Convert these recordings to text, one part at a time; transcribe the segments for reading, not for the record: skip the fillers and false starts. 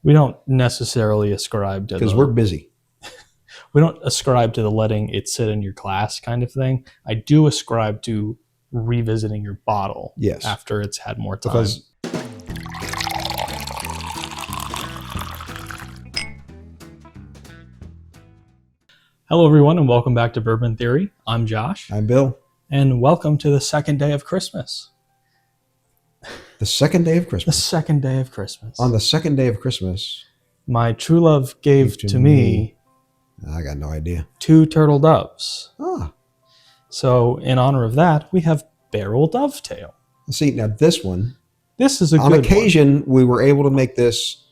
We don't necessarily ascribe to because we're busy. We don't ascribe to the letting it sit in your glass kind of thing. I do ascribe to revisiting your bottle after it's had more time. Because hello, everyone, and welcome back to Bourbon Theory. I'm Josh. I'm Bill. And welcome to the second day of Christmas. The second day of The Christmas. second day of Christmas. On the second day of Christmas, my true love gave to me I got no idea. 2 turtle doves. Ah. So in honor of that, we have Barrell Dovetail. See, now this one, This is a on good occasion, we were able to make this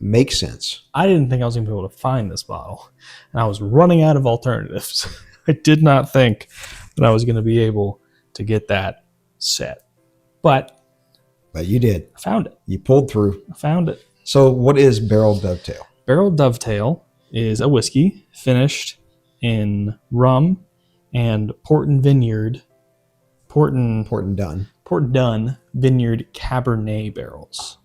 make sense. I didn't think I was going to be able to find this bottle, and I was running out of alternatives. I did not think that I was going to be able to get that set, but you did. I found it. You pulled through. I found it. So what is Barrell Dovetail? Barrell Dovetail is a whiskey finished in rum and Port Dun Vineyard Cabernet barrels.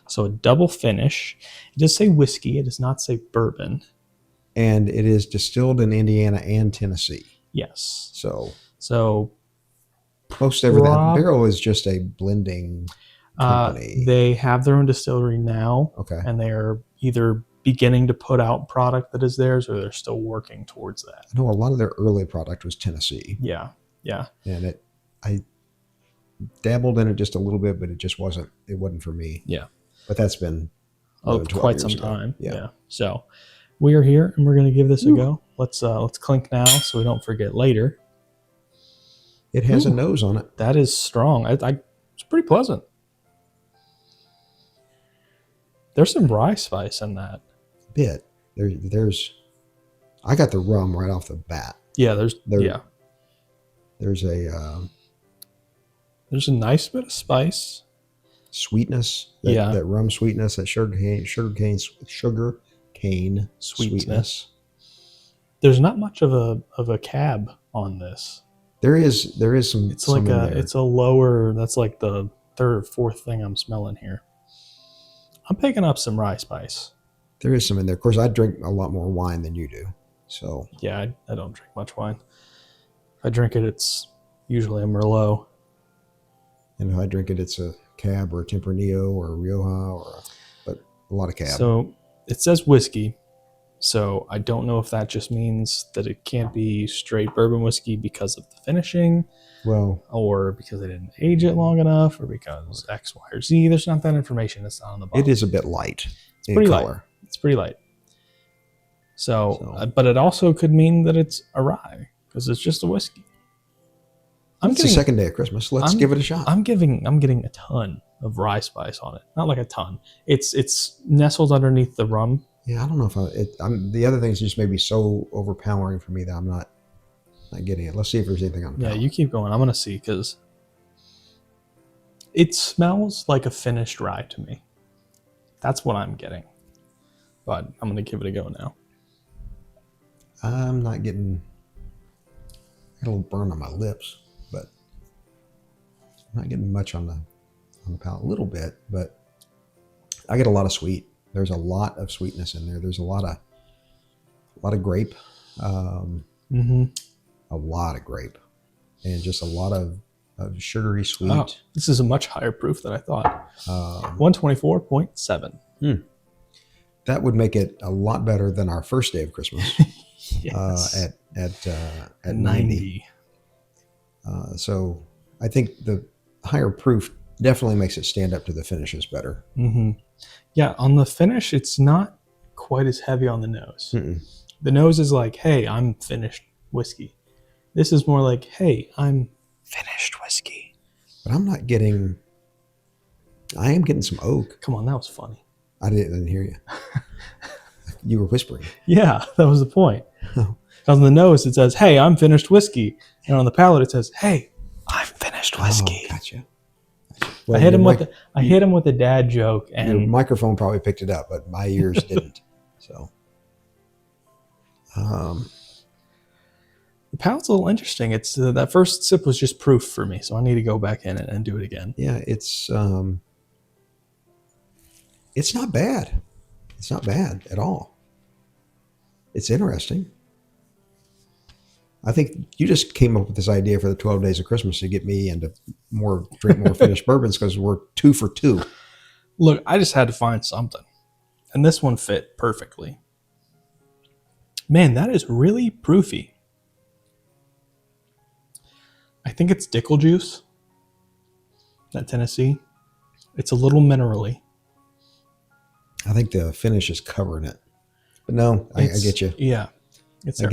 So a double finish. It does say whiskey. It does not say bourbon. And it is distilled in Indiana and Tennessee. Yes. So most everything. Barrell is just a blending company. They have their own distillery now. Okay. And they are either beginning to put out product that is theirs, or they're still working towards that. I know a lot of their early product was Tennessee. Yeah. And I dabbled in it just a little bit, but it wasn't for me. Yeah. But that's been quite some time. Yeah. So we are here, and we're going to give this a go. Let's clink now so we don't forget later. It has a nose on it. That is strong. It's pretty pleasant. There's some rye spice in that. Bit. There's I got the rum right off the bat. Yeah, there's a nice bit of spice. Sweetness. That rum sweetness, that sugar cane sweetness. There's not much of a cab on this. There is some. It's like it's a lower. That's like the third or fourth thing I'm smelling here. I'm picking up some rye spice. There is some in there. Of course, I drink a lot more wine than you do. So yeah, I don't drink much wine. If I drink it, it's usually a Merlot. And if I drink it, it's a Cab or a Tempranillo or a Rioja but a lot of Cab. So it says whiskey. So I don't know if that just means that it can't be straight bourbon whiskey because of the finishing. Well, or because they didn't age it long enough, or because X, Y, or Z. There's not that information that's not on the bottle. It is a bit light in pretty color. Light. It's pretty light. So, but it also could mean that it's a rye because it's just a whiskey. It's the second day of Christmas. Let's give it a shot. I'm getting a ton of rye spice on it. Not like a ton. It's nestled underneath the rum. Yeah, I don't know if the other things just may be so overpowering for me that I'm not getting it. Let's see if there's anything on the palate. You keep going. I'm going to see, because it smells like a finished rye to me. That's what I'm getting. But I'm going to give it a go now. I'm not getting... I got a little burn on my lips, but I'm not getting much on the palate. A little bit, but I get a lot of sweet. There's a lot of sweetness in there. There's a lot of grape. A lot of grape, and just a lot of sugary sweet. Oh, this is a much higher proof than I thought. 124.7. That would make it a lot better than our first day of Christmas. Yes. At 90. So I think the higher proof definitely makes it stand up to the finishes better. Mm-hmm. Yeah, on the finish, it's not quite as heavy on the nose. Mm-mm. The nose is like, hey, I'm finished whiskey. This is more like, hey, I'm finished whiskey. But I'm not getting... I am getting some oak. Come on, that was funny. I didn't hear you. You were whispering. Yeah, that was the point. Because on the nose, it says, hey, I'm finished whiskey. And on the palate, it says, hey, I'm finished whiskey. Oh, gotcha. Well, I hit him with a dad joke. And your microphone probably picked it up, but my ears didn't. So... the palate's a little interesting. It's that first sip was just proof for me, so I need to go back in it and do it again. Yeah, it's not bad. It's not bad at all. It's interesting. I think you just came up with this idea for the 12 days of Christmas to get me into drink more finished bourbons because we're 2 for 2. Look, I just had to find something. And this one fit perfectly. Man, that is really proofy. I think it's Dickel juice. That Tennessee. It's a little minerally. I think the finish is covering it. But no, I get you. Yeah.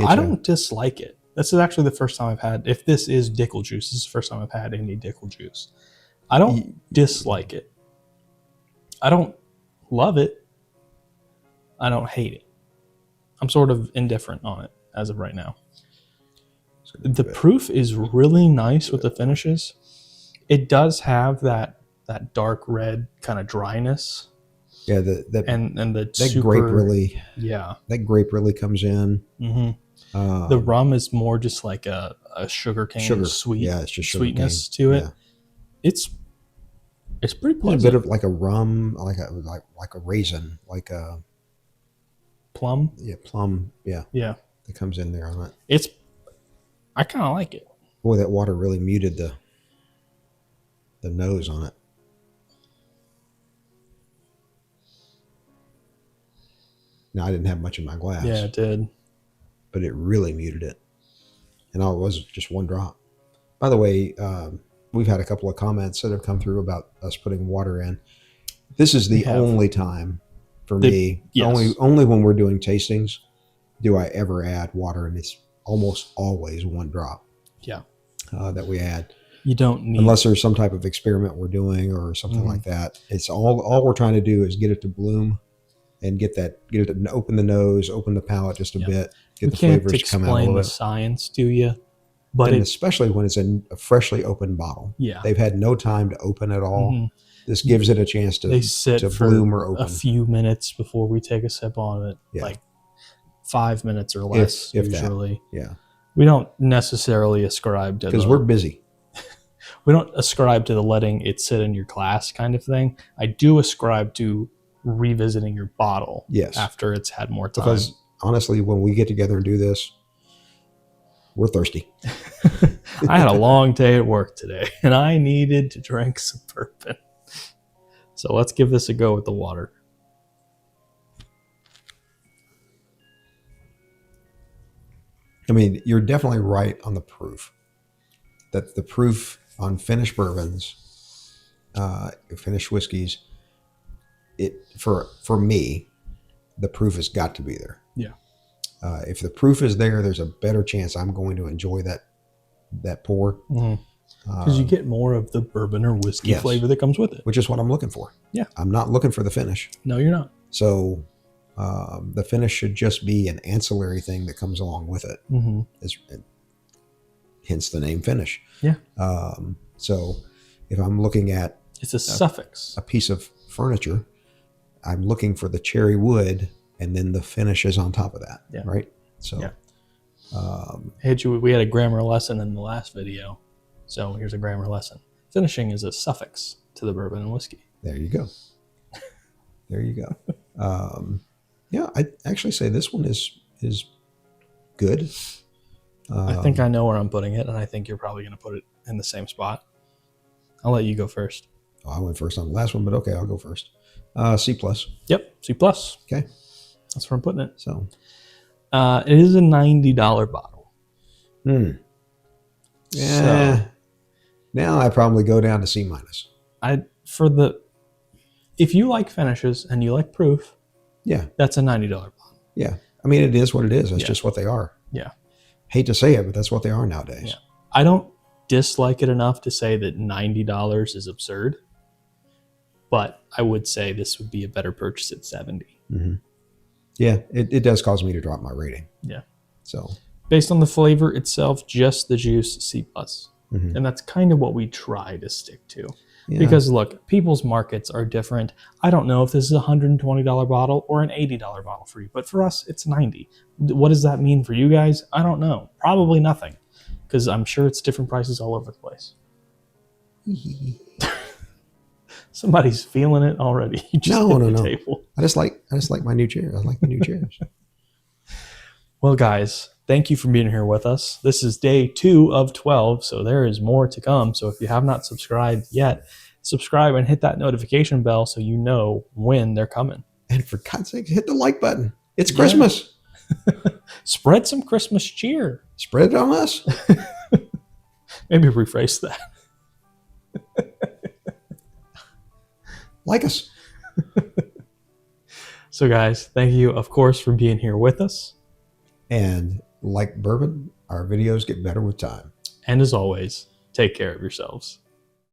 I don't dislike it. This is actually the first time I've had, if this is Dickel juice, this is the first time I've had any Dickel juice. I don't dislike it. I don't love it. I don't hate it. I'm sort of indifferent on it as of right now. The proof is really nice with the finishes. It does have that dark red kind of dryness. Yeah, that grape really. Yeah, that grape really comes in. Mm-hmm. The rum is more just like a sugar cane sweet. Yeah, it's just sweetness to it. Yeah. It's pretty pleasant. A bit of like a rum, like a raisin, like a plum. Yeah, plum. Yeah, yeah. That comes in there on it. I kind of like it. Boy, that water really muted the nose on it. Now, I didn't have much in my glass. Yeah, it did. But it really muted it. And all it was just one drop. By the way, we've had a couple of comments that have come through about us putting water in. This is the only time for me, yes. only when we're doing tastings, do I ever add water. And it's almost always one drop. Yeah. That we add. You don't need, unless there's some type of experiment we're doing or something like that. It's all we're trying to do is get it to bloom and get it to open the nose, open the palate just a bit, get the flavors to come out a little bit. Explain the science to you, but especially when it's in a freshly opened bottle. Yeah, they've had no time to open at all. Mm-hmm. This gives it a chance to bloom or open. A few minutes before we take a sip on it, like 5 minutes or less, if usually. That. Yeah, we don't necessarily ascribe to because we're busy. We don't ascribe to the letting it sit in your glass kind of thing. I do ascribe to revisiting your bottle after it's had more time. Because honestly, when we get together and do this, we're thirsty. I had a long day at work today, and I needed to drink some bourbon. So let's give this a go with the water. I mean, you're definitely right on the proof. That the proof on finished bourbons, finished whiskeys, for me, the proof has got to be there. Yeah. If the proof is there, there's a better chance I'm going to enjoy that pour. Because you get more of the bourbon or whiskey flavor that comes with it. Which is what I'm looking for. Yeah. I'm not looking for the finish. No, you're not. So the finish should just be an ancillary thing that comes along with it. Hence the name finish. Yeah. So if I'm looking at... It's a suffix. A piece of furniture, I'm looking for the cherry wood, and then the finish is on top of that. Yeah. Right? So... Yeah. We had a grammar lesson in the last video. So here's a grammar lesson. Finishing is a suffix to the bourbon and whiskey. There you go. There you go. I'd actually say this one is good. I think I know where I'm putting it, and I think you're probably going to put it in the same spot. I'll let you go first. Oh, I went first on the last one, but okay, I'll go first. C+. Yep, C+. Okay. That's where I'm putting it. So, it is a $90 bottle. Yeah. So, now I probably go down to C-. If you like finishes and you like proof, that's a $90 bottle. Yeah. I mean, it is what it is. That's just what they are. Yeah. Hate to say it, but that's what they are nowadays. Yeah. I don't dislike it enough to say that $90 is absurd, but I would say this would be a better purchase at $70. Mm-hmm. Yeah, it does cause me to drop my rating. Yeah. So based on the flavor itself, just the juice, C+. And that's kind of what we try to stick to. Yeah. Because look, people's markets are different. I don't know if this is a $120 bottle or an $80 bottle for you, but for us, it's $90. What does that mean for you guys? I don't know. Probably nothing, because I'm sure it's different prices all over the place. Somebody's feeling it already. You just hit the table. I just like my new chair. I like the new chairs. Well, guys, thank you for being here with us. This is day 2 of 12, so there is more to come. So if you have not subscribed yet, subscribe and hit that notification bell so you know when they're coming. And for God's sake, hit the like button. It's Christmas. Spread some Christmas cheer. Spread it on us. Maybe rephrase that. Like us. So guys, thank you, of course, for being here with us. And like bourbon, our videos get better with time. And as always, take care of yourselves.